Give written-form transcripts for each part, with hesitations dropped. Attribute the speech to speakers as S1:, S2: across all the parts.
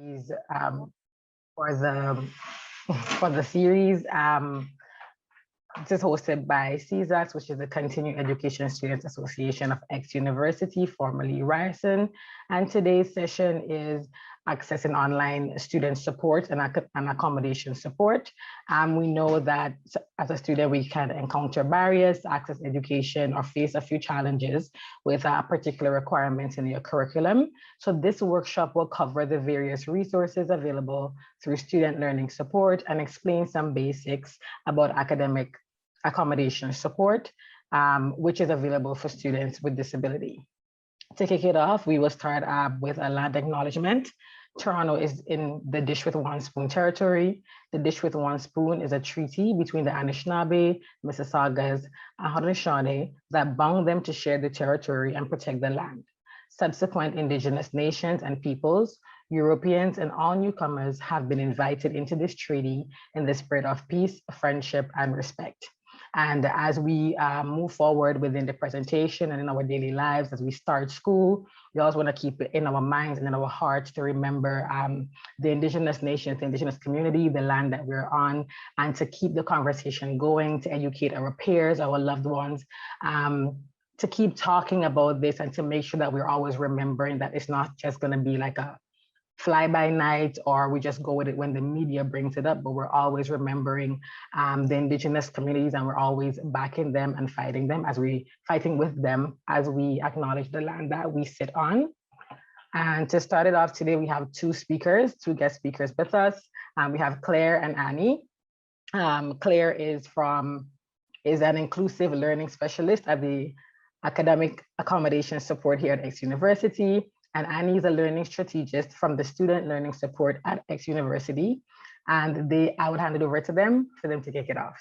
S1: these for the series. This is hosted by CSAS, which is the Continuing Education Students Association of X University, formerly Ryerson. And today's session is accessing online student support and accommodation support. We know that as a student, we can encounter barriers to access education or face a few challenges with particular requirements in your curriculum. So this workshop will cover the various resources available through student learning support and explain some basics about academic accommodation support, which is available for students with disability. To kick it off, we will start with a land acknowledgement. Toronto is in the Dish with One Spoon territory. The Dish with One Spoon is a treaty between the Anishinaabe, Mississaugas, and Haudenosaunee that bound them to share the territory and protect the land. Subsequent Indigenous nations and peoples, Europeans, and all newcomers have been invited into this treaty in the spirit of peace, friendship, and respect. And as we move forward within the presentation and in our daily lives, as we start school, we always want to keep it in our minds and in our hearts to remember the Indigenous nations, the Indigenous community, the land that we're on, and to keep the conversation going, to educate our peers, our loved ones, to keep talking about this and to make sure that we're always remembering that it's not just going to be like a fly by night or we just go with it when the media brings it up, but we're always remembering the Indigenous communities, and we're always backing them and fighting with them as we acknowledge the land that we sit on. And to start it off today, we have two guest speakers with us. We have Claire and Annie. Claire is an inclusive learning specialist at the Academic Accommodation Support here at X University. And Annie is a learning strategist from the Student Learning Support at X University. And I would hand it over to them for them to kick it off.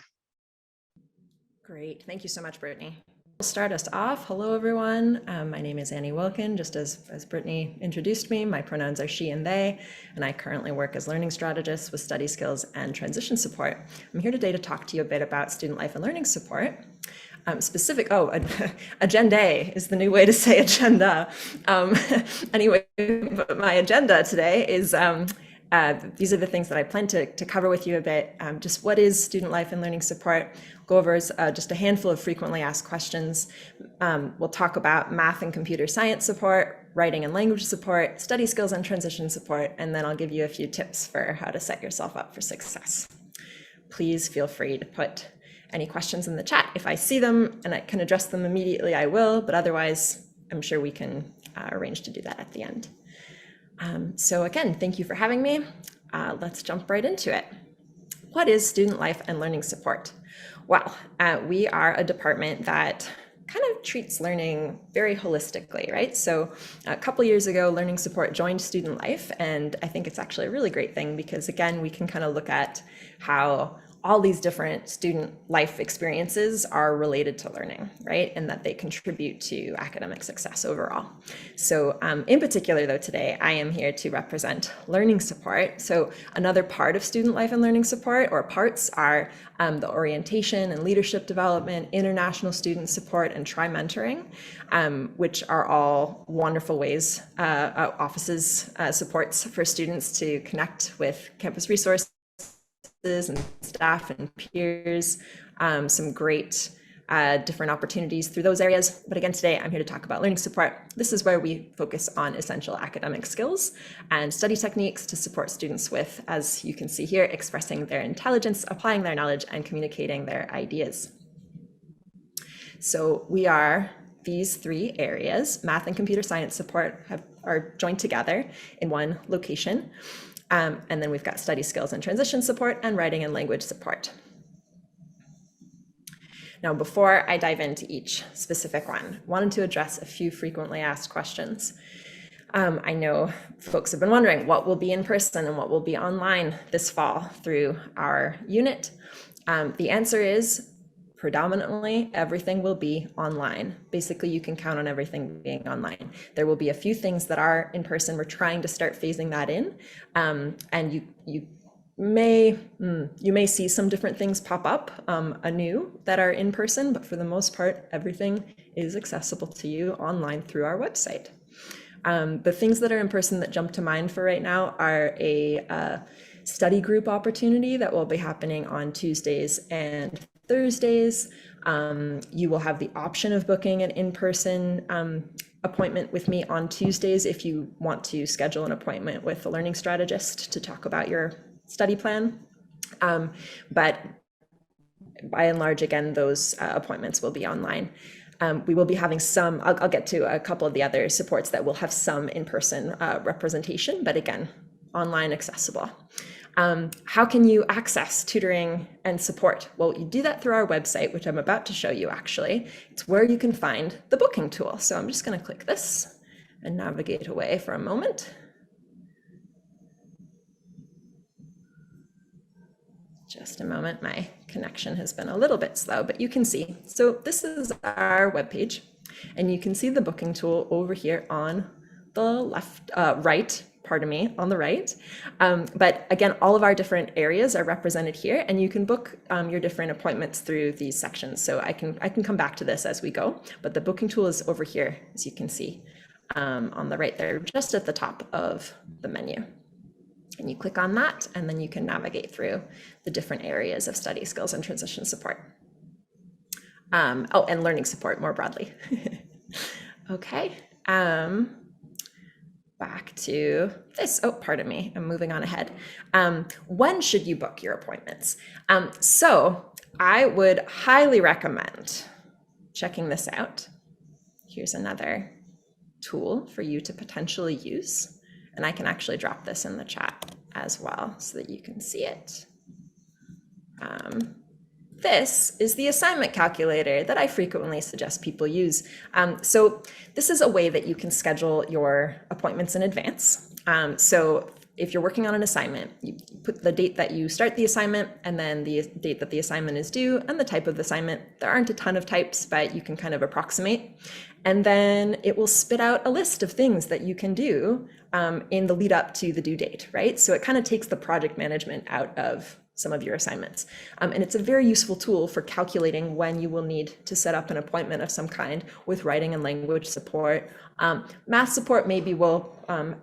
S2: Great, thank you so much, Brittany. We'll start us off. Hello, everyone. My name is Annie Wilkin. Just as Brittany introduced me, my pronouns are she and they, and I currently work as learning strategist with study skills and transition support. I'm here today to talk to you a bit about student life and learning support. Agenda is the new way to say agenda. Anyway, but my agenda today is, these are the things that I plan to cover with you a bit. Just what is student life and learning support? Go over just a handful of frequently asked questions. We'll talk about math and computer science support, writing and language support, study skills and transition support, and then I'll give you a few tips for how to set yourself up for success. Please feel free to put any questions in the chat. If I see them and I can address them immediately, I will, but otherwise, I'm sure we can arrange to do that at the end. So again, thank you for having me. Let's jump right into it. What is student life and learning support? Well, we are a department that kind of treats learning very holistically, right? So a couple years ago, learning support joined student life, and I think it's actually a really great thing because again, we can kind of look at how all these different student life experiences are related to learning, right? And that they contribute to academic success overall. So in particular though, today, I am here to represent learning support. So another part of student life and learning support, or parts, are the orientation and leadership development, international student support, and tri-mentoring, which are all wonderful ways, offices supports for students to connect with campus resources and staff and peers, some great different opportunities through those areas. But again, today I'm here to talk about learning support. This is where we focus on essential academic skills and study techniques to support students with, as you can see here, expressing their intelligence, applying their knowledge, and communicating their ideas. So we are these three areas. Math and computer science support are joined together in one location. And then we've got study skills and transition support and writing and language support. Now, before I dive into each specific one, I wanted to address a few frequently asked questions. I know folks have been wondering what will be in person and what will be online this fall through our unit. The answer is predominantly everything will be online. Basically, you can count on everything being online. There will be a few things that are in person. We're trying to start phasing that in, and you may see some different things pop up anew that are in person, but for the most part, everything is accessible to you online through our website. The things that are in person that jump to mind for right now are a study group opportunity that will be happening on Tuesdays and Thursdays. You will have the option of booking an in-person appointment with me on Tuesdays if you want to schedule an appointment with a learning strategist to talk about your study plan. But by and large, again, those appointments will be online. We will be having some, I'll get to a couple of the other supports that will have some in-person representation, but again, online accessible. How can you access tutoring and support? Well, you do that through our website, which I'm about to show you actually. It's where you can find the booking tool. So I'm just going to click this and navigate away for a moment. Just a moment, my connection has been a little bit slow, but you can see. So this is our webpage, and you can see the booking tool over here on the left, right, pardon me, on the right. But again, all of our different areas are represented here, and you can book your different appointments through these sections. So I can come back to this as we go, but the booking tool is over here, as you can see on the right there, just at the top of the menu. And you click on that, and then you can navigate through the different areas of study skills and transition support. Oh, and learning support more broadly. Okay, back to this. Oh, pardon me, I'm moving on ahead. When should you book your appointments? So I would highly recommend checking this out. Here's another tool for you to potentially use. And I can actually drop this in the chat as well so that you can see it. This is the assignment calculator that I frequently suggest people use. So this is a way that you can schedule your appointments in advance. So if you're working on an assignment, you put the date that you start the assignment and then the date that the assignment is due and the type of the assignment. There aren't a ton of types, but you can kind of approximate. And then it will spit out a list of things that you can do in the lead up to the due date, right? So it kind of takes the project management out of some of your assignments. And it's a very useful tool for calculating when you will need to set up an appointment of some kind with writing and language support. Math support maybe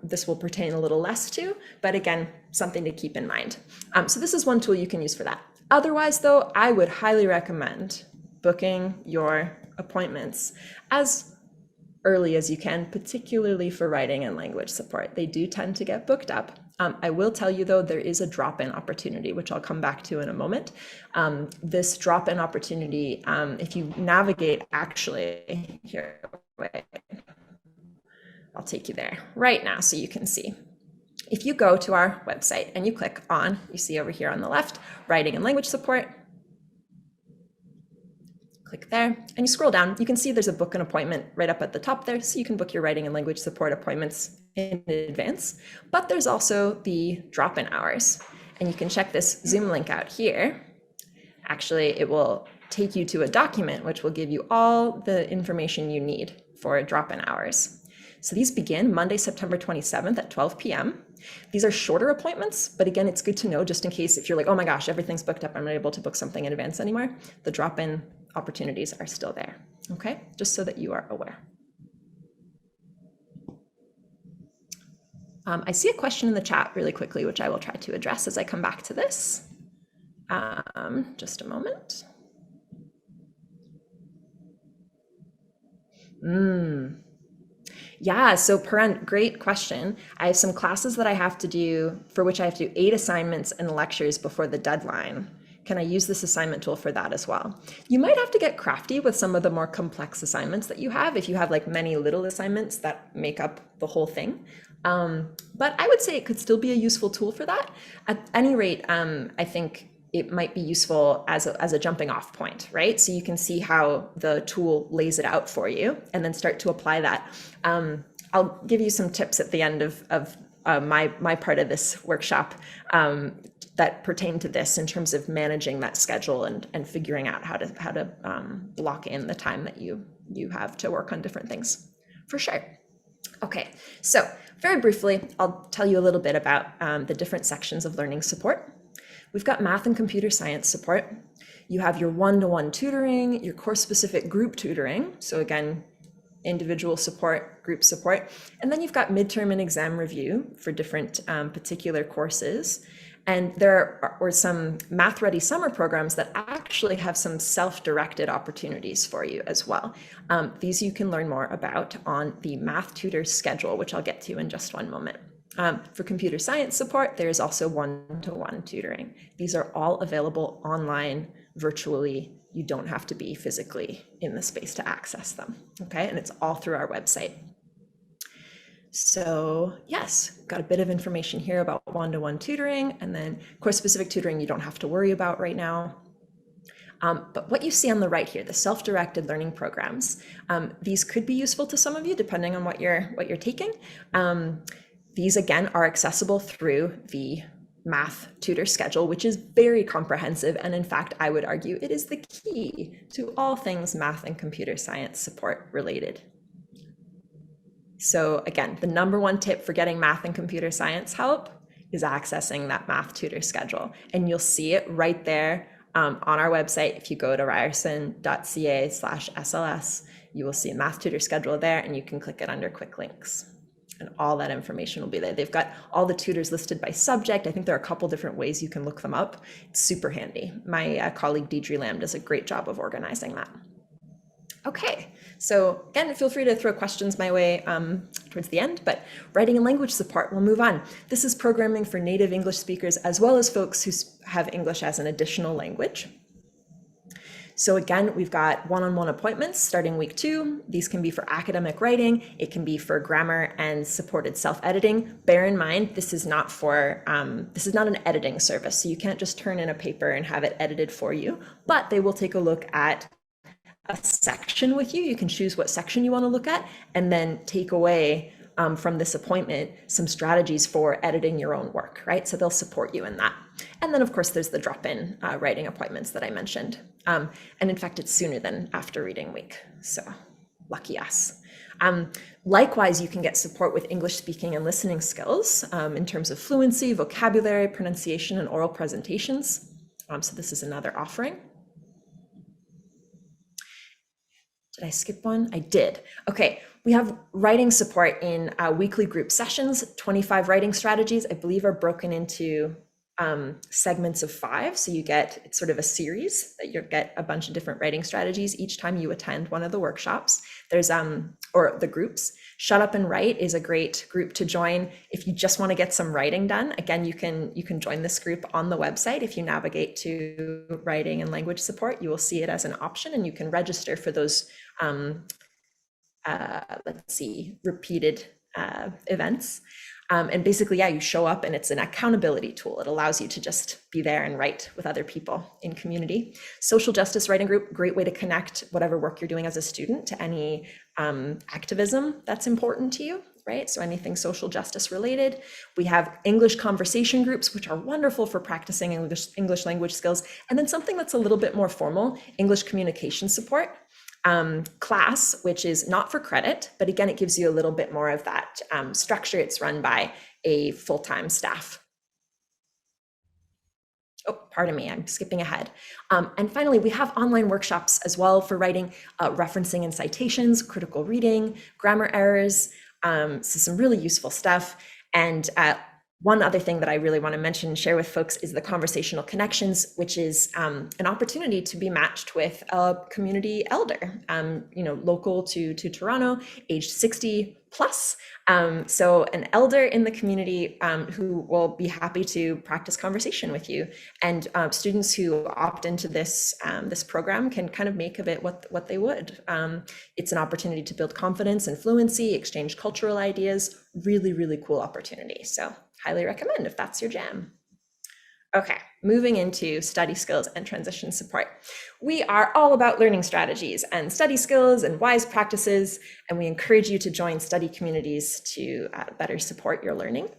S2: this will pertain a little less to, but again, something to keep in mind. So this is one tool you can use for that. Otherwise though, I would highly recommend booking your appointments as early as you can, particularly for writing and language support. They do tend to get booked up. I will tell you though, there is a drop-in opportunity, which I'll come back to in a moment. This drop-in opportunity, if you navigate actually here, wait, I'll take you there right now so you can see. If you go to our website and you click on, you see over here on the left, writing and language support, click there and you scroll down, you can see there's a book an appointment right up at the top there. So you can book your writing and language support appointments in advance, but there's also the drop-in hours and you can check this Zoom link out here. Actually, it will take you to a document which will give you all the information you need for drop-in hours. So these begin Monday, September 27th at 12 p.m. These are shorter appointments, but again, it's good to know just in case if you're like, oh my gosh, everything's booked up, I'm not able to book something in advance anymore. The drop-in opportunities are still there, okay? Just so that you are aware. I see a question in the chat really quickly, which I will try to address as I come back to this. Just a moment. Yeah, so Paren, great question. I have some classes that I have to do for which I have to do 8 assignments and lectures before the deadline. Can I use this assignment tool for that as well? You might have to get crafty with some of the more complex assignments that you have if you have like many little assignments that make up the whole thing. But I would say it could still be a useful tool for that. At any rate, I think it might be useful as a jumping off point, right? So you can see how the tool lays it out for you and then start to apply that. I'll give you some tips at the end of my part of this workshop that pertain to this in terms of managing that schedule and figuring out how to block in the time that you have to work on different things, for sure. Okay, so very briefly, I'll tell you a little bit about the different sections of learning support. We've got math and computer science support. You have your one-to-one tutoring, your course-specific group tutoring. So again, individual support, group support. And then you've got midterm and exam review for different particular courses. And there are some Math Ready summer programs that actually have some self-directed opportunities for you as well. These you can learn more about on the Math Tutor schedule, which I'll get to in just one moment. For computer science support, there is also one-to-one tutoring. These are all available online, virtually. You don't have to be physically in the space to access them, okay? And it's all through our website. So yes, got a bit of information here about one-to-one tutoring, and then course-specific tutoring you don't have to worry about right now. But what you see on the right here, the self-directed learning programs, these could be useful to some of you depending on what you're taking. These again are accessible through the Math Tutor schedule, which is very comprehensive, and in fact I would argue it is the key to all things math and computer science support related. So again, the number one tip for getting math and computer science help is accessing that Math Tutor schedule. And you'll see it right there on our website. If you go to ryerson.ca/SLS, you will see a Math Tutor schedule there, and you can click it under quick links. And all that information will be there. They've got all the tutors listed by subject. I think there are a couple different ways you can look them up. It's super handy. My colleague Deidre Lamb does a great job of organizing that. Okay, so again, feel free to throw questions my way towards the end, but writing and language support, we'll move on. This is programming for native English speakers as well as folks who have English as an additional language. So again, we've got one-on-one appointments starting week 2. These can be for academic writing. It can be for grammar and supported self-editing. Bear in mind, this is not an editing service. So you can't just turn in a paper and have it edited for you, but they will take a look at a section with you. You can choose what section you want to look at and then take away from this appointment some strategies for editing your own work, right? So they'll support you in that. And then of course there's the drop-in writing appointments that I mentioned. And in fact, it's sooner than after reading week. So lucky us. Likewise, you can get support with English speaking and listening skills in terms of fluency, vocabulary, pronunciation, and oral presentations. So this is another offering. Did I skip one? I did. Okay, we have writing support in weekly group sessions. 25 writing strategies, I believe, are broken into segments of 5. So you get, it's sort of a series that you get a bunch of different writing strategies each time you attend one of the workshops. There's, or the groups. Shut Up and Write is a great group to join if you just want to get some writing done. Again, you can join this group on the website. If you navigate to writing and language support, you will see it as an option, and you can register for those repeated events. And basically, yeah, you show up and it's an accountability tool. It allows you to just be there and write with other people in community. Social justice writing group, great way to connect whatever work you're doing as a student to any activism that's important to you, right? So anything social justice related. We have English conversation groups, which are wonderful for practicing English language skills. And then something that's a little bit more formal, English communication support. Class, which is not for credit, but again, it gives you a little bit more of that structure. It's run by a full-time staff. Oh, pardon me, I'm skipping ahead. And finally, we have online workshops as well for writing, referencing and citations, critical reading, grammar errors, so some really useful stuff. And one other thing that I really want to mention and share with folks is the Conversational Connections, which is an opportunity to be matched with a community elder, local to Toronto, aged 60 plus. So an elder in the community who will be happy to practice conversation with you. And students who opt into this program can kind of make of it what they would. It's an opportunity to build confidence and fluency, exchange cultural ideas, really, really cool opportunity. So highly recommend if that's your jam. Okay, moving into study skills and transition support. We are all about learning strategies and study skills and wise practices, and we encourage you to join study communities to better support your learning.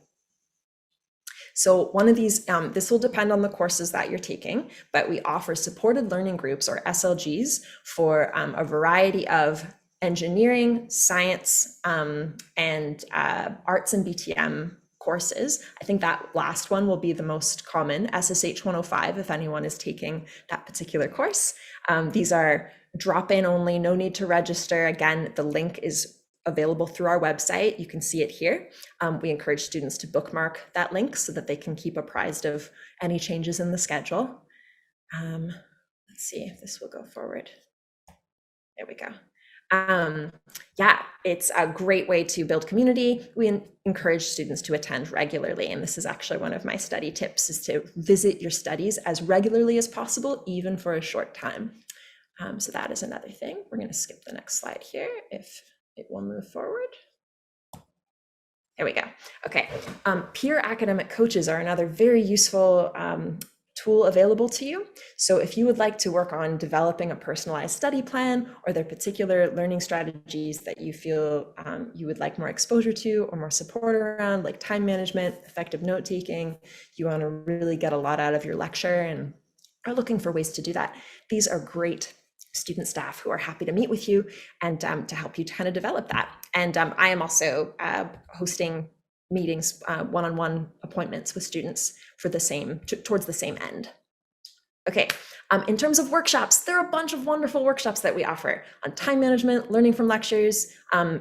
S2: So one of these, this will depend on the courses that you're taking, but we offer supported learning groups or SLGs for a variety of engineering, science, and arts and BTM courses. I think that last one will be the most common, SSH 105, if anyone is taking that particular course. These are drop-in only, no need to register. Again, the link is available through our website. You can see it here. We encourage students to bookmark that link so that they can keep apprised of any changes in the schedule. Let's see if this will go forward. There we go. Yeah, it's a great way to build community. We encourage students to attend regularly, and this is actually one of my study tips, is to visit your studies as regularly as possible, even for a short time. So that is another thing. We're going to skip the next slide here if it will move forward. There we go. Okay. Peer academic coaches are another very useful tool available to you. So if you would like to work on developing a personalized study plan, or there are particular learning strategies that you feel you would like more exposure to or more support around, like time management, effective note-taking, you want to really get a lot out of your lecture and are looking for ways to do that, these are great student staff who are happy to meet with you and to help you kind of develop that. And I am also hosting meetings, one-on-one appointments with students for the same, towards the same end. Okay, in terms of workshops, there are a bunch of wonderful workshops that we offer on time management, learning from lectures,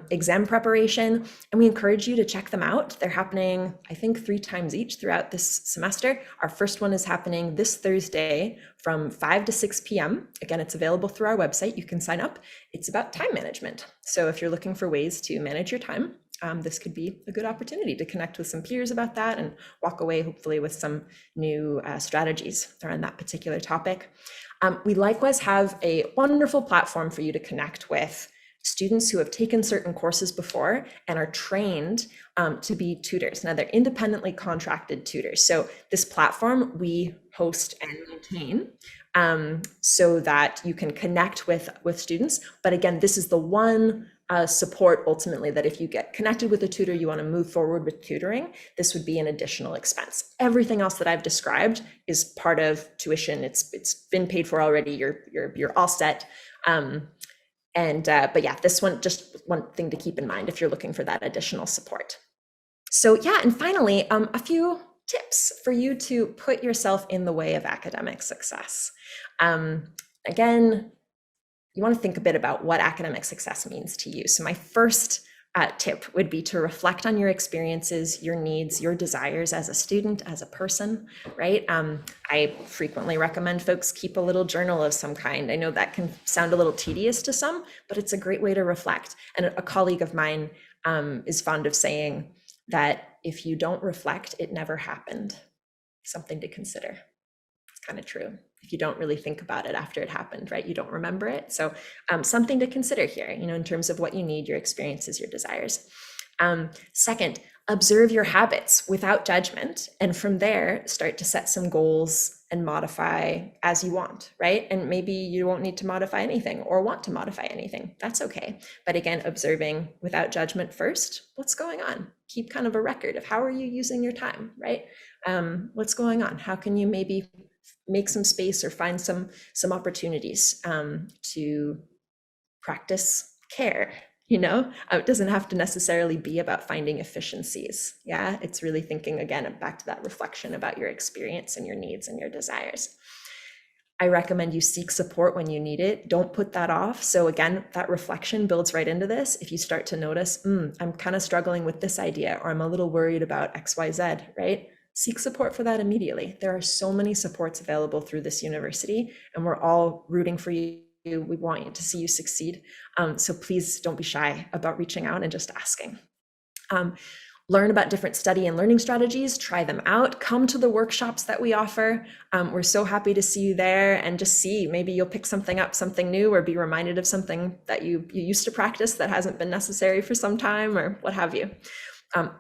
S2: exam preparation, and we encourage you to check them out. They're happening, I think, 3 times each throughout this semester. Our first one is happening this Thursday from 5 to 6 p.m. Again, it's available through our website. You can sign up. It's about time management. So if you're looking for ways to manage your time, this could be a good opportunity to connect with some peers about that and walk away hopefully with some new strategies around that particular topic. We likewise have a wonderful platform for you to connect with students who have taken certain courses before and are trained to be tutors. Now, they're independently contracted tutors. So this platform we host and maintain so that you can connect with students. But again, this is the one support ultimately that if you get connected with a tutor, you want to move forward with tutoring, this would be an additional expense. Everything else that I've described is part of tuition. It's been paid for already. You're all set. But yeah, this one, just one thing to keep in mind if you're looking for that additional support. So yeah, and finally, a few tips for you to put yourself in the way of academic success. Again, you want to think a bit about what academic success means to you. So my first tip would be to reflect on your experiences, your needs, your desires as a student, as a person, right? I frequently recommend folks keep a little journal of some kind. I know that can sound a little tedious to some, but it's a great way to reflect. And a colleague of mine is fond of saying that if you don't reflect, it never happened. Something to consider. It's kind of true. If you don't really think about it after it happened, right? You don't remember it. So something to consider here, in terms of what you need, your experiences, your desires. Second, observe your habits without judgment. And from there, start to set some goals and modify as you want, right? And maybe you won't need to modify anything or want to modify anything. That's okay. But again, observing without judgment first, what's going on? Keep kind of a record of how are you using your time, right? What's going on? How can you maybe make some space or find some opportunities to practice care? It doesn't have to necessarily be about finding efficiencies. Yeah, it's really thinking again back to that reflection about your experience and your needs and your desires. I recommend you seek support when you need it. Don't put that off. So again, that reflection builds right into this. If you start to notice, I'm kind of struggling with this idea, or I'm a little worried about XYZ, right? Seek support for that immediately. There are so many supports available through this university, and we're all rooting for you. We want to see you succeed. So please don't be shy about reaching out and just asking. Learn about different study and learning strategies, try them out, come to the workshops that we offer. We're so happy to see you there, and just see, maybe you'll pick something up, something new, or be reminded of something that you used to practice that hasn't been necessary for some time, or what have you.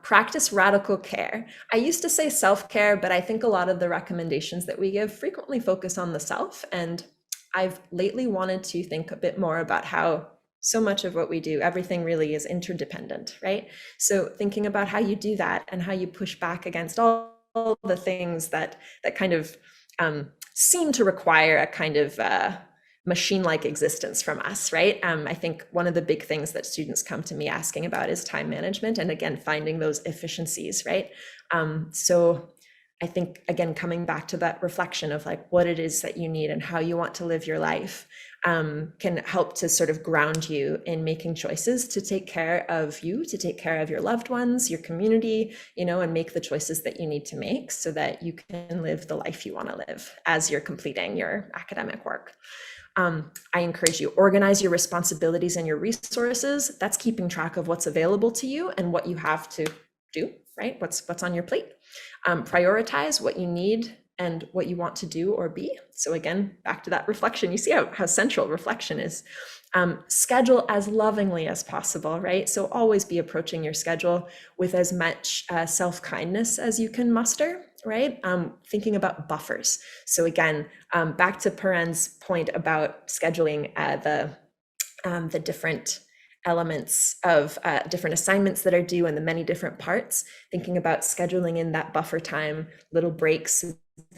S2: Practice radical care. I used to say self-care, but I think a lot of the recommendations that we give frequently focus on the self. And I've lately wanted to think a bit more about how so much of what we do, everything really is interdependent, right? So thinking about how you do that and how you push back against all the things that kind of seem to require a kind of machine-like existence from us, right? I think one of the big things that students come to me asking about is time management, and again, finding those efficiencies, right? So I think, again, coming back to that reflection of like what it is that you need and how you want to live your life can help to sort of ground you in making choices to take care of you, to take care of your loved ones, your community, you know, and make the choices that you need to make so that you can live the life you want to live as you're completing your academic work. I encourage you, organize your responsibilities and your resources. That's keeping track of what's available to you and what you have to do, right? What's on your plate. Prioritize what you need and what you want to do or be. So again, back to that reflection, you see how central reflection is. Schedule as lovingly as possible, right? So always be approaching your schedule with as much self-kindness as you can muster, right? Thinking about buffers. So again, back to Paren's point about scheduling the different elements of different assignments that are due and the many different parts, thinking about scheduling in that buffer time, little breaks so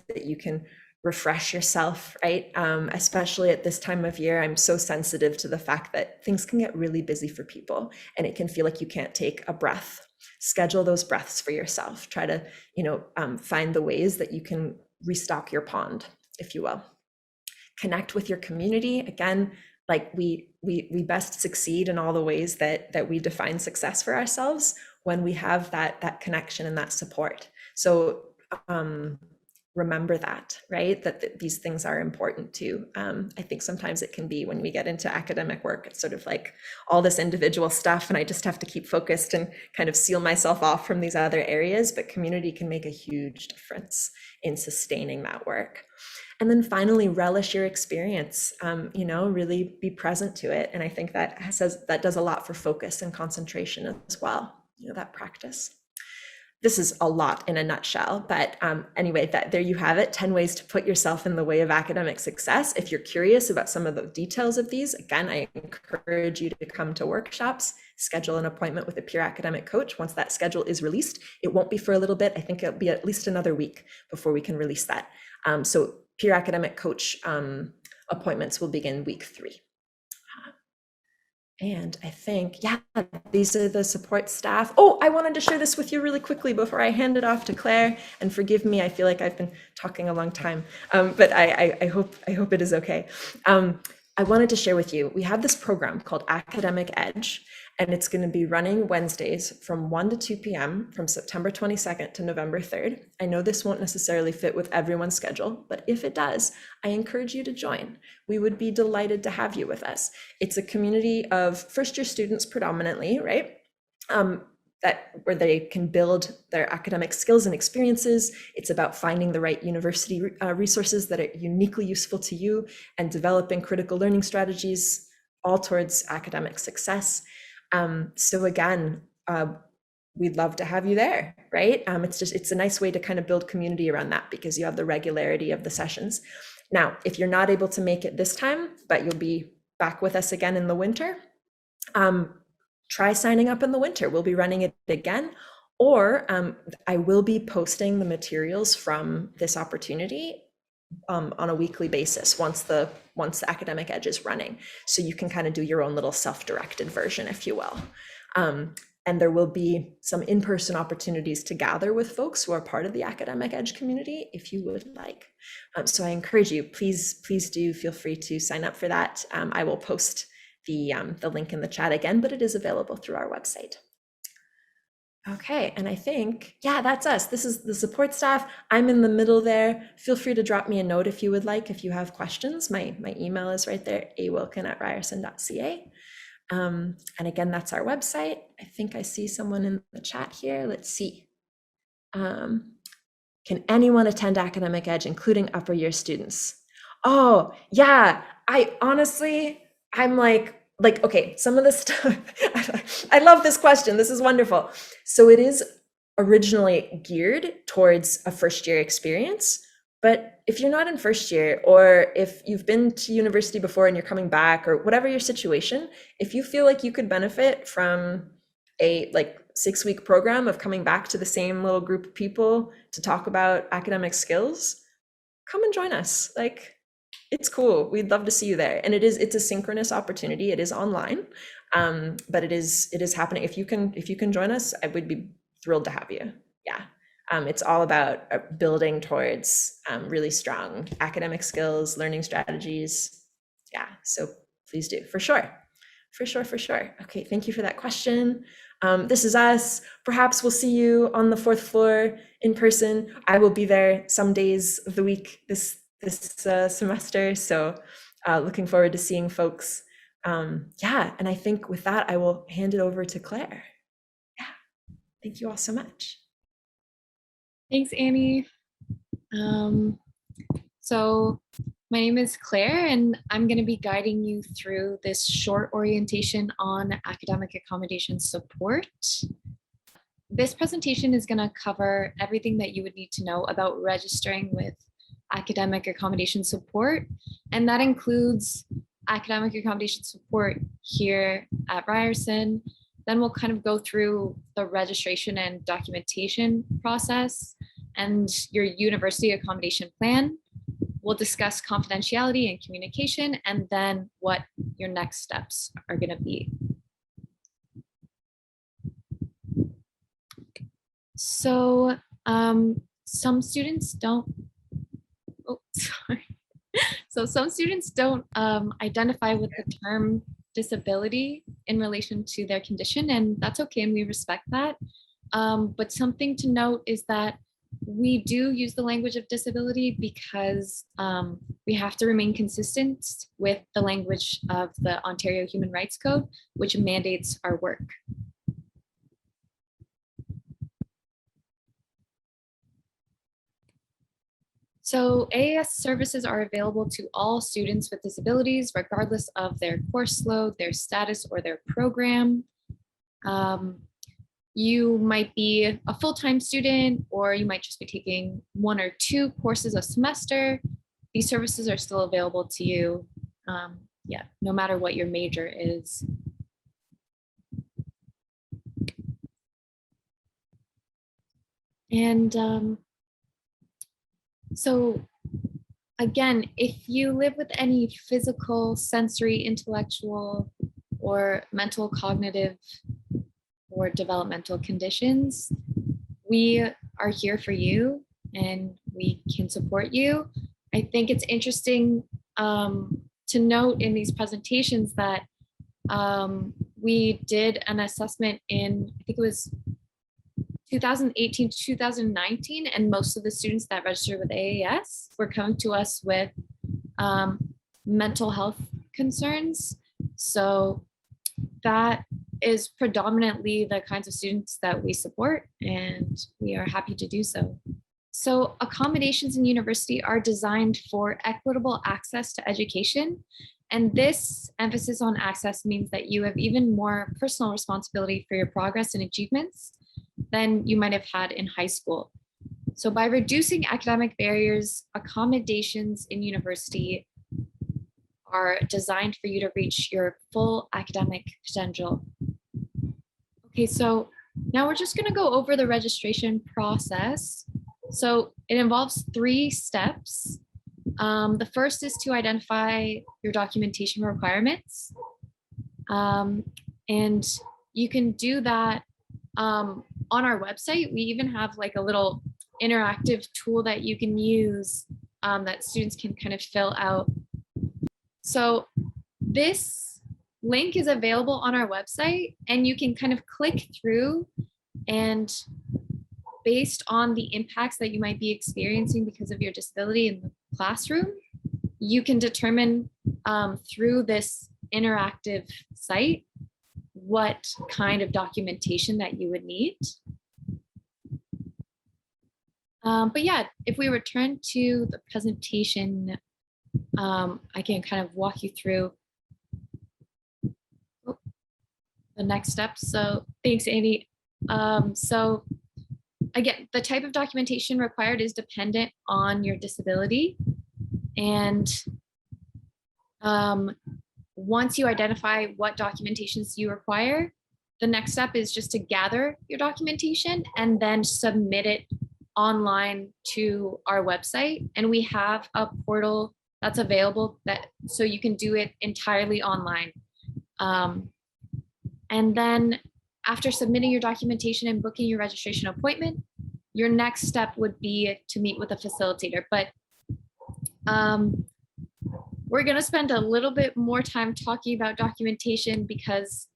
S2: that you can refresh yourself, right? Especially at this time of year, I'm so sensitive to the fact that things can get really busy for people and it can feel like you can't take a breath. Schedule those breaths for yourself. Try to, find the ways that you can restock your pond, if you will. Connect with your community. Again, like we best succeed in all the ways that we define success for ourselves when we have that connection and that support. So remember that, right? That these things are important too. I think sometimes it can be when we get into academic work, it's sort of like all this individual stuff and I just have to keep focused and kind of seal myself off from these other areas, but community can make a huge difference in sustaining that work. And then finally, relish your experience, really be present to it. And I think that does a lot for focus and concentration as well, that practice. This is a lot in a nutshell, but anyway, there you have it, 10 ways to put yourself in the way of academic success. If you're curious about some of the details of these, again, I encourage you to come to workshops, schedule an appointment with a peer academic coach. Once that schedule is released, it won't be for a little bit. I think it'll be at least another week before we can release that. So peer academic coach appointments will begin week 3. And I think, these are the support staff. Oh, I wanted to share this with you really quickly before I hand it off to Claire. And forgive me, I feel like I've been talking a long time, but I hope it is okay. I wanted to share with you, we have this program called Academic Edge, and it's going to be running Wednesdays from 1 to 2 p.m. from September 22nd to November 3rd. I know this won't necessarily fit with everyone's schedule, but if it does, I encourage you to join. We would be delighted to have you with us. It's a community of first-year students predominantly, right? Where they can build their academic skills and experiences. It's about finding the right university resources that are uniquely useful to you and developing critical learning strategies all towards academic success. So again, we'd love to have you there, right? It's a nice way to kind of build community around that because you have the regularity of the sessions. Now, if you're not able to make it this time, but you'll be back with us again in the winter, try signing up in the winter. We'll be running it again, or I will be posting the materials from this opportunity on a weekly basis once the Academic Edge is running. So you can kind of do your own little self-directed version, if you will. And there will be some in-person opportunities to gather with folks who are part of the Academic Edge community if you would like. So I encourage you, please do feel free to sign up for that. I will post the link in the chat again, but it is available through our website. Okay, and I think, that's us. This is the support staff. I'm in the middle there. Feel free to drop me a note if you would like, if you have questions. My email is right there, awilkin@ryerson.ca. And again, that's our website. I think I see someone in the chat here. Let's see. Can anyone attend Academic Edge, including upper year students? Oh, yeah, I'm like, okay, some of this stuff, I love this question. This is wonderful. So it is originally geared towards a first year experience, but if you're not in first year, or if you've been to university before and you're coming back, or whatever your situation, if you feel like you could benefit from a 6-week program of coming back to the same little group of people to talk about academic skills, come and join us. It's cool. We'd love to see you there. And it's a synchronous opportunity. It is online, but it is happening. If you can join us, I would be thrilled to have you. Yeah. It's all about building towards really strong academic skills, learning strategies. Yeah, so please do, for sure. For sure, for sure. Okay, thank you for that question. This is us. Perhaps we'll see you on the 4th floor in person. I will be there some days of the week this semester, so looking forward to seeing folks. Yeah, and I think with that, I will hand it over to Claire. Yeah, thank you all so much.
S3: Thanks, Annie. So my name is Claire, and I'm going to be guiding you through this short orientation on academic accommodation support. This presentation is going to cover everything that you would need to know about registering with academic accommodation support, and that includes academic accommodation support here at Ryerson. Then we'll kind of go through the registration and documentation process and your university accommodation plan. We'll discuss confidentiality and communication, and then what your next steps are going to be. So some students don't, So some students don't identify with the term disability in relation to their condition, and that's okay, and we respect that. But something to note is that we do use the language of disability because we have to remain consistent with the language of the Ontario Human Rights Code, which mandates our work. So AAS services are available to all students with disabilities, regardless of their course load, their status, or their program. You might be a full-time student, or you might just be taking 1 or 2 courses a semester. These services are still available to you, yeah, no matter what your major is. And so again, if you live with any physical, sensory, intellectual, or mental, cognitive, or developmental conditions, we are here for you and we can support you. I think it's interesting to note in these presentations that we did an assessment in, I think it was 2018 to 2019, and most of the students that registered with AAS were coming to us with mental health concerns. So that is predominantly the kinds of students that we support, and we are happy to do so. So accommodations in university are designed for equitable access to education. And this emphasis on access means that you have even more personal responsibility for your progress and achievements than you might have had in high school. So by reducing academic barriers, accommodations in university are designed for you to reach your full academic potential. Okay, so now we're just going to go over the registration process. So it involves 3 steps. The first is to identify your documentation requirements. And you can do that on our website. We even have like a little interactive tool that you can use that students can kind of fill out. So this link is available on our website, and you can kind of click through, and based on the impacts that you might be experiencing because of your disability in the classroom, you can determine through this interactive site what kind of documentation that you would need. But yeah, if we return to the presentation, I can kind of walk you through the next steps. So thanks, Andy. So again, the type of documentation required is dependent on your disability. And once you identify what documentations you require, the next step is just to gather your documentation and then submit it online to our website. And we have a portal that's available so you can do it entirely online. And then after submitting your documentation and booking your registration appointment, your next step would be to meet with a facilitator. But we're going to spend a little bit more time talking about documentation because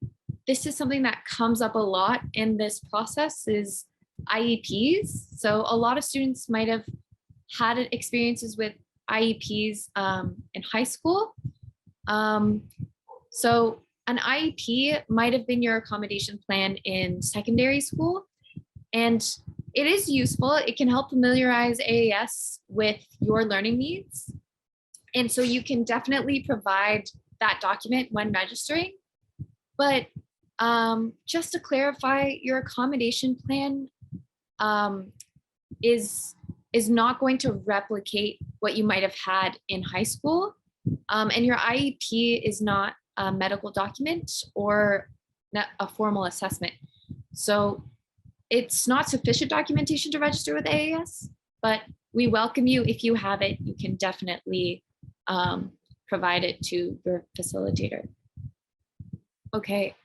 S3: this is something that comes up a lot in this process is IEPs. So a lot of students might have had experiences with IEPs in high school. So an IEP might have been your accommodation plan in secondary school, and it is useful. It can help familiarize AAS with your learning needs. And so you can definitely provide that document when registering. But just to clarify, your accommodation plan is not going to replicate what you might have had in high school. And your IEP is not a medical document or a formal assessment. So it's not sufficient documentation to register with AAS, but we welcome you. If you have it, you can definitely provide it to your facilitator. Okay,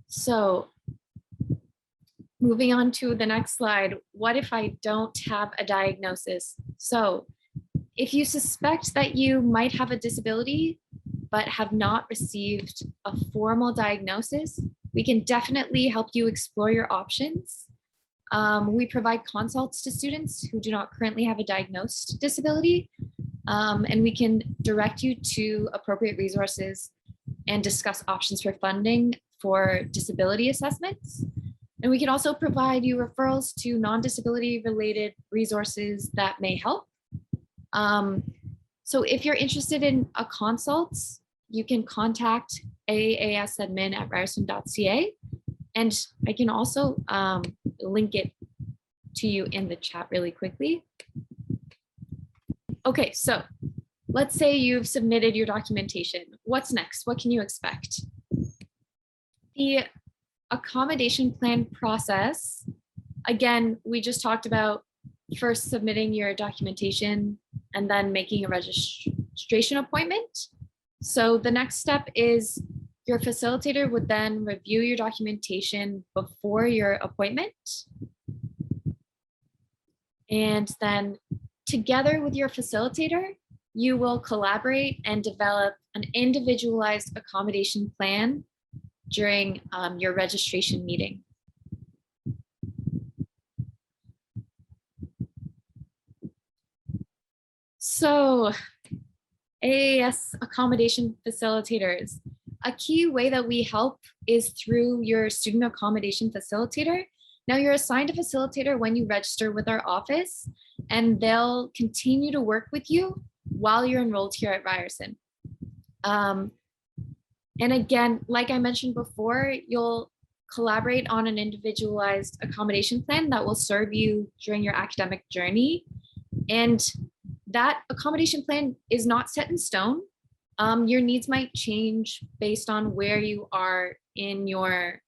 S3: so moving on to the next slide. What if I don't have a diagnosis? So if you suspect that you might have a disability, but have not received a formal diagnosis, we can definitely help you explore your options. We provide consults to students who do not currently have a diagnosed disability, and we can direct you to appropriate resources and discuss options for funding for disability assessments. And we can also provide you referrals to non-disability related resources that may help. So if you're interested in a consult, you can contact aasadmin@ryerson.ca, and I can also link it to you in the chat really quickly. Okay, so let's say you've submitted your documentation. What's next? What can you expect? The accommodation plan process, again, we just talked about first submitting your documentation and then making a registration appointment. So the next step is your facilitator would then review your documentation before your appointment. And then together with your facilitator, you will collaborate and develop an individualized accommodation plan during your registration meeting. So AAS accommodation facilitators. A key way that we help is through your student accommodation facilitator. Now you're assigned a facilitator when you register with our office, and they'll continue to work with you while you're enrolled here at Ryerson. And again, like I mentioned before, you'll collaborate on an individualized accommodation plan that will serve you during your academic journey. And that accommodation plan is not set in stone. Your needs might change based on where you are in your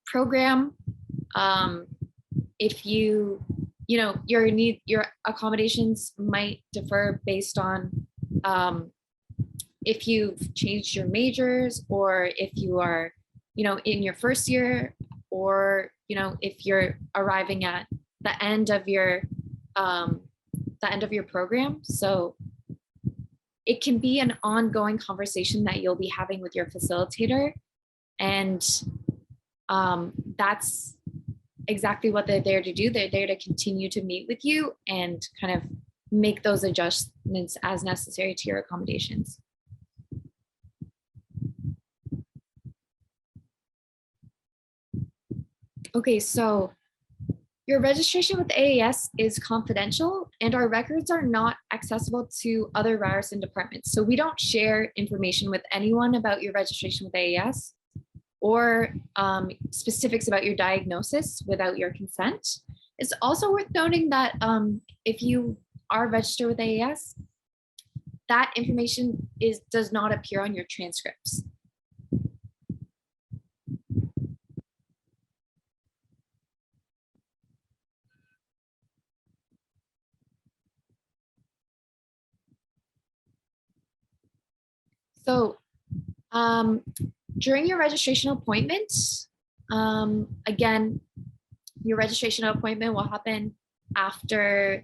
S3: program. If your accommodations might differ based on if you've changed your majors, or if you are, in your first year, or, if you're arriving at the end of your program. So it can be an ongoing conversation that you'll be having with your facilitator. And that's exactly what they're there to do. They're there to continue to meet with you and kind of make those adjustments as necessary to your accommodations. Okay, so your registration with AAS is confidential, and our records are not accessible to other Ryerson departments. So we don't share information with anyone about your registration with AAS or specifics about your diagnosis without your consent. It's also worth noting that if you are registered with AAS, that information does not appear on your transcripts. So during your registration appointment, again, your registration appointment will happen after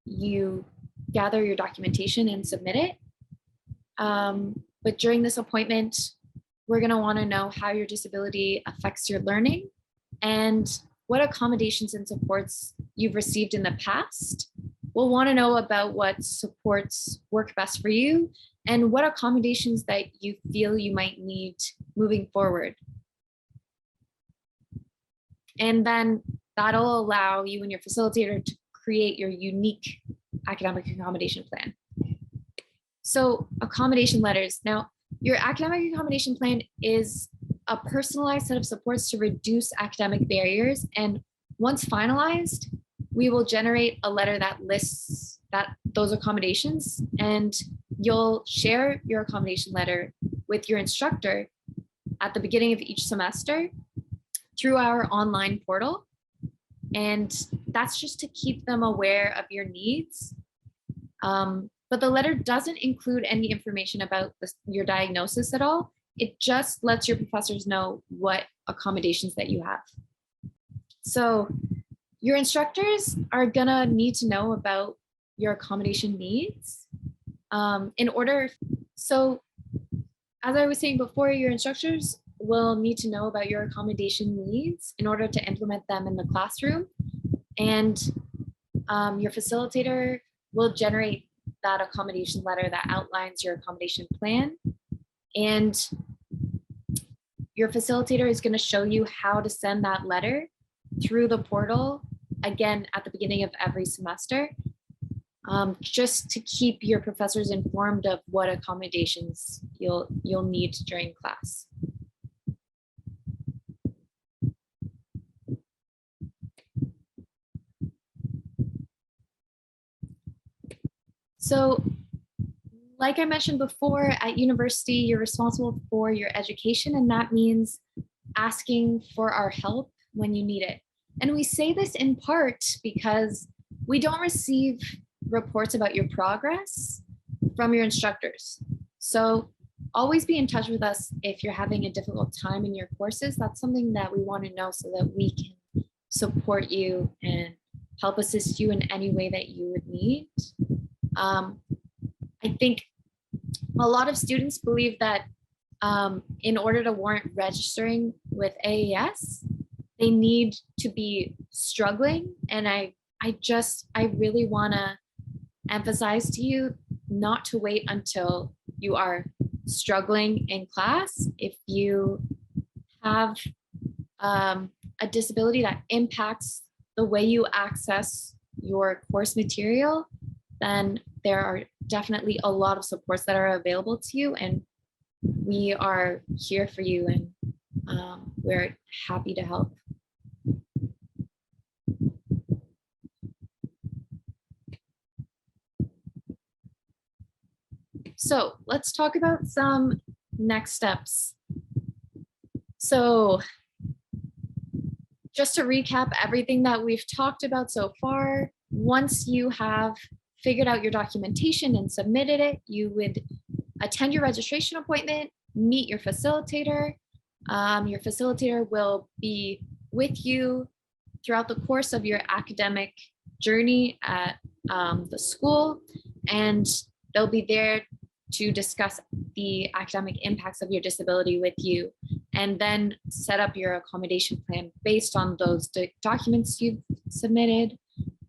S3: you gather your documentation and submit it. But during this appointment, we're going to want to know how your disability affects your learning and what accommodations and supports you've received in the past. We'll want to know about what supports work best for you and what accommodations that you feel you might need moving forward. And then that'll allow you and your facilitator to create your unique academic accommodation plan. So accommodation letters. Now, your academic accommodation plan is a personalized set of supports to reduce academic barriers. And once finalized, we will generate a letter that lists those accommodations, and you'll share your accommodation letter with your instructor at the beginning of each semester through our online portal. And that's just to keep them aware of your needs. But the letter doesn't include any information about your diagnosis at all. It just lets your professors know what accommodations that you have. So your instructors are gonna need to know about your accommodation needs so as I was saying before, your instructors will need to know about your accommodation needs in order to implement them in the classroom. And your facilitator will generate that accommodation letter that outlines your accommodation plan. And your facilitator is going to show you how to send that letter through the portal, again, at the beginning of every semester, just to keep your professors informed of what accommodations you'll need during class. So, like I mentioned before, at university, you're responsible for your education, and that means asking for our help when you need it. And we say this in part because we don't receive reports about your progress from your instructors. So always be in touch with us if you're having a difficult time in your courses. That's something that we want to know so that we can support you and help assist you in any way that you would need. I think a lot of students believe that in order to warrant registering with AAS, they need to be struggling. And I really want to emphasize to you not to wait until you are struggling in class. If you have a disability that impacts the way you access your course material, then there are definitely a lot of supports that are available to you, and we are here for you, and we're happy to help. So let's talk about some next steps. So just to recap everything that we've talked about so far, once you have figured out your documentation and submitted it, you would attend your registration appointment, meet your facilitator. Your facilitator will be with you throughout the course of your academic journey at the school, and they'll be there to discuss the academic impacts of your disability with you, and then set up your accommodation plan based on those documents you've submitted.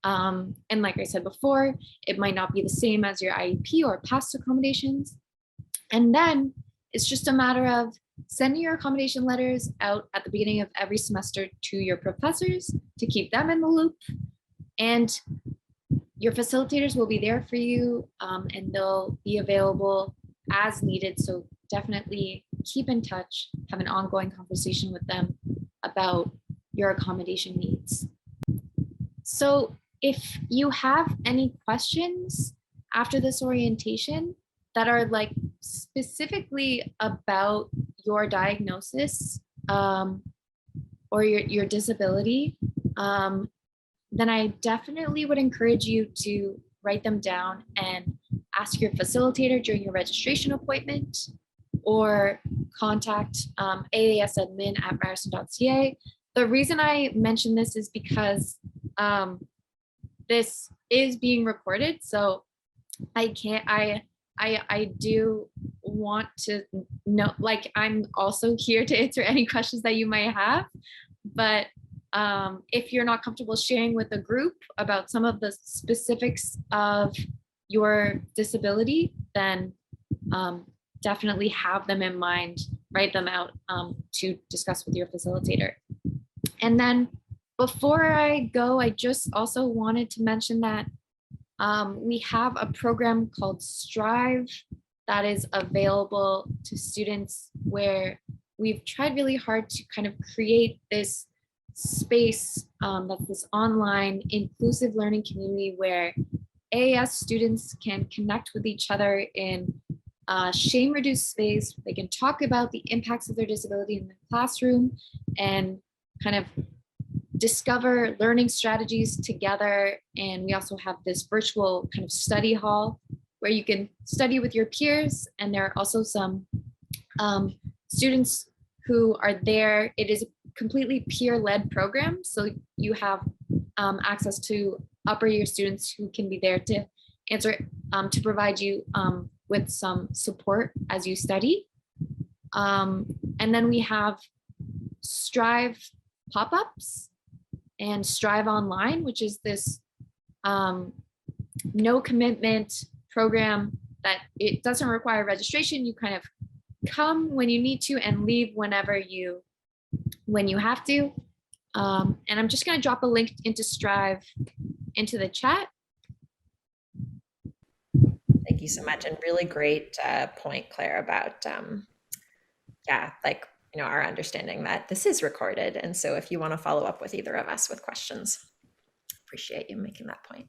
S3: And like I said before, it might not be the same as your IEP or past accommodations. And then it's just a matter of sending your accommodation letters out at the beginning of every semester to your professors to keep them in the loop. And your facilitators will be there for you, and they'll be available as needed. So definitely keep in touch, have an ongoing conversation with them about your accommodation needs. So if you have any questions after this orientation that are like specifically about your diagnosis or your disability, then I definitely would encourage you to write them down and ask your facilitator during your registration appointment, or contact AAS admin at ryerson.ca the reason I mention this is because this is being recorded, so I can't, I do want to know, like, I'm also here to answer any questions that you might have, but if you're not comfortable sharing with a group about some of the specifics of your disability, then definitely have them in mind, write them out to discuss with your facilitator. And then before I go, I just also wanted to mention that we have a program called Strive that is available to students, where we've tried really hard to kind of create this space, that's this online inclusive learning community where AAS students can connect with each other in a shame-reduced space. They can talk about the impacts of their disability in the classroom and kind of discover learning strategies together. And we also have this virtual kind of study hall where you can study with your peers. And there are also some students who are there. It is a completely peer-led program. So you have access to upper year students who can be there to answer, to provide you with some support as you study. And then we have Strive pop-ups and Strive Online, which is this no commitment program that it doesn't require registration. You kind of come when you need to and leave whenever when you have to. And I'm just going to drop a link into Strive into the chat.
S2: Thank you so much. And really great point, Claire, about yeah, like, you know, our understanding that this is recorded. And so if you want to follow up with either of us with questions, appreciate you making that point.